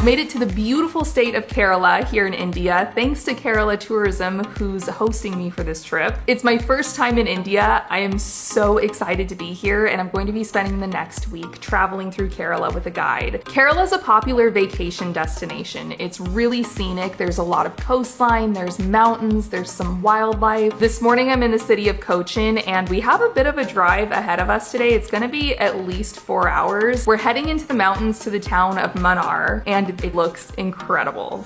Made it to the beautiful state of Kerala here in India, thanks to Kerala Tourism, who's hosting me for this trip. It's my first time in India. I am so excited to be here, and I'm going to be spending the next week traveling through Kerala with a guide. Kerala's a popular vacation destination. It's really scenic. There's a lot of coastline, there's mountains, there's some wildlife. This morning I'm in the city of Cochin, and we have a bit of a drive ahead of us today. It's gonna be at least 4 hours. We're heading into the mountains to the town of Munnar, and it looks incredible.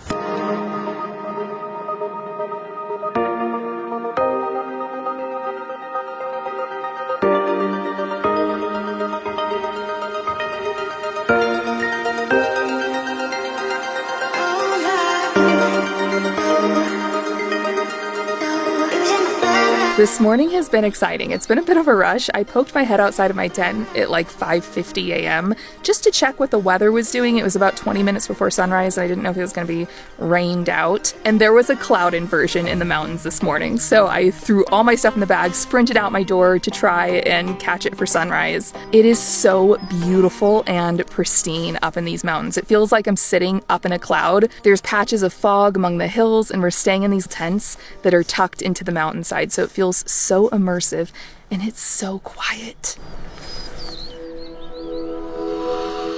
This morning has been exciting. It's been a bit of a rush. I poked my head outside of my tent at like 5:50 a.m. just to check what the weather was doing. It was about 20 minutes before sunrise. I didn't know if it was going to be rained out. And there was a cloud inversion in the mountains this morning. So I threw all my stuff in the bag, sprinted out my door to try and catch it for sunrise. It is so beautiful and pristine up in these mountains. It feels like I'm sitting up in a cloud. There's patches of fog among the hills, and we're staying in these tents that are tucked into the mountainside. So it feels so immersive, and it's so quiet.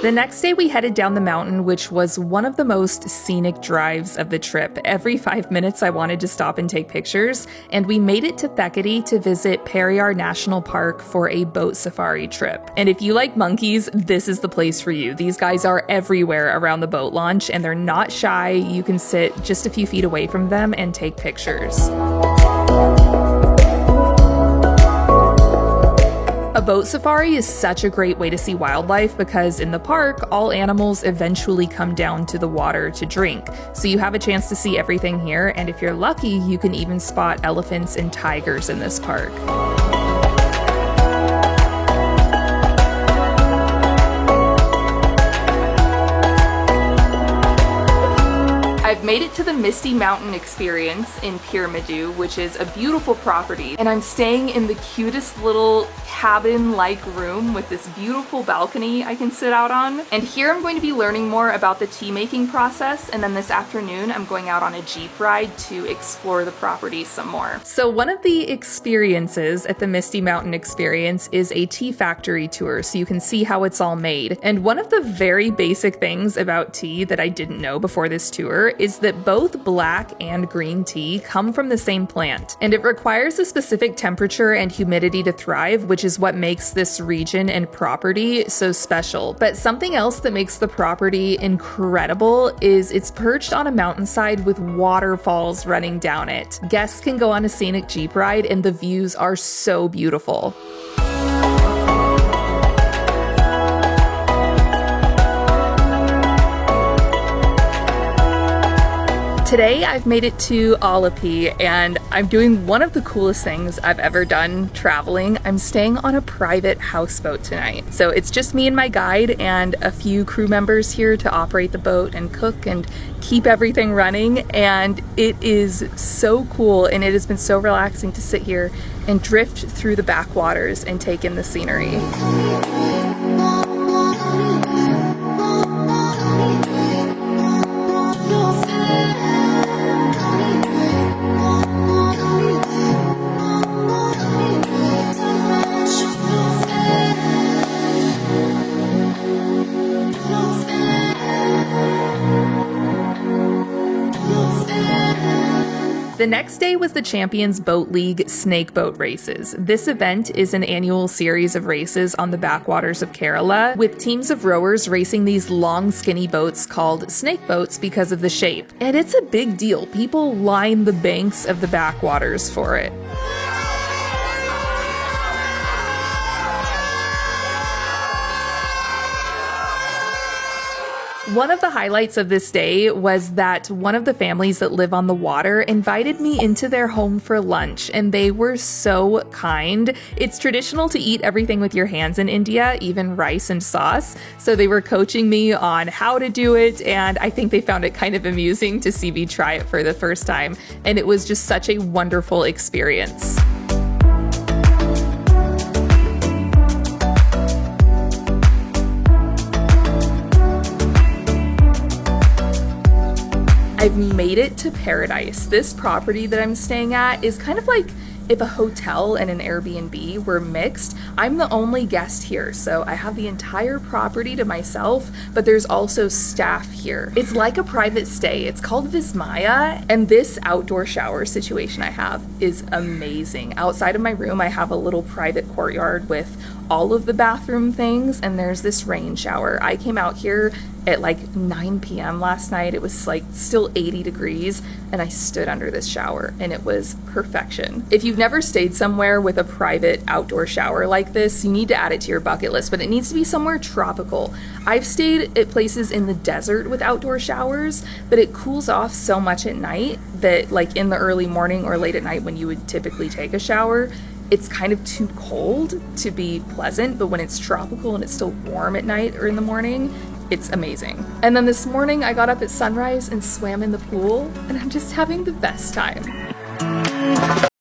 The next day we headed down the mountain, which was one of the most scenic drives of the trip. Every 5 minutes I wanted to stop and take pictures, and we made it to Thekady to visit Periyar National Park for a boat safari trip. And if you like monkeys, this is the place for you. These guys are everywhere around the boat launch, and they're not shy. You can sit just a few feet away from them and take pictures. A boat safari is such a great way to see wildlife because in the park, all animals eventually come down to the water to drink. So you have a chance to see everything here, and if you're lucky, you can even spot elephants and tigers in this park. I've made it to the Misty Mountain experience in Pyramidoo, which is a beautiful property, and I'm staying in the cutest little cabin-like room with this beautiful balcony I can sit out on. And here I'm going to be learning more about the tea making process, and then this afternoon I'm going out on a jeep ride to explore the property some more. So one of the experiences at the Misty Mountain experience is a tea factory tour, so you can see how it's all made. And one of the very basic things about tea that I didn't know before this tour is that both black and green tea come from the same plant, and it requires a specific temperature and humidity to thrive, which is what makes this region and property so special. But something else that makes the property incredible is it's perched on a mountainside with waterfalls running down it. Guests can go on a scenic jeep ride, and the views are so beautiful. Today I've made it to Alleppey, and I'm doing one of the coolest things I've ever done traveling. I'm staying on a private houseboat tonight. So it's just me and my guide and a few crew members here to operate the boat and cook and keep everything running. And it is so cool, and it has been so relaxing to sit here and drift through the backwaters and take in the scenery. The next day was the Champions Boat League Snake Boat Races. This event is an annual series of races on the backwaters of Kerala, with teams of rowers racing these long, skinny boats called snake boats because of the shape. And it's a big deal. People line the banks of the backwaters for it. One of the highlights of this day was that one of the families that live on the water invited me into their home for lunch, and they were so kind. It's traditional to eat everything with your hands in India, even rice and sauce, so they were coaching me on how to do it, and I think they found it kind of amusing to see me try it for the first time, and it was just such a wonderful experience. I've made it to paradise. This property that I'm staying at is kind of like if a hotel and an Airbnb were mixed. I'm the only guest here, so I have the entire property to myself, but there's also staff here. It's like a private stay. It's called Vizaya, and this outdoor shower situation I have is amazing. Outside of my room, I have a little private courtyard with all of the bathroom things, and there's this rain shower. I came out here at like 9 p.m. last night. It was like still 80 degrees, and I stood under this shower, and it was perfection. If you've never stayed somewhere with a private outdoor shower like this, you need to add it to your bucket list, but it needs to be somewhere tropical. I've stayed at places in the desert with outdoor showers, but it cools off so much at night that like in the early morning or late at night when you would typically take a shower, it's kind of too cold to be pleasant, but when it's tropical and it's still warm at night or in the morning, it's amazing. And then this morning I got up at sunrise and swam in the pool, and I'm just having the best time.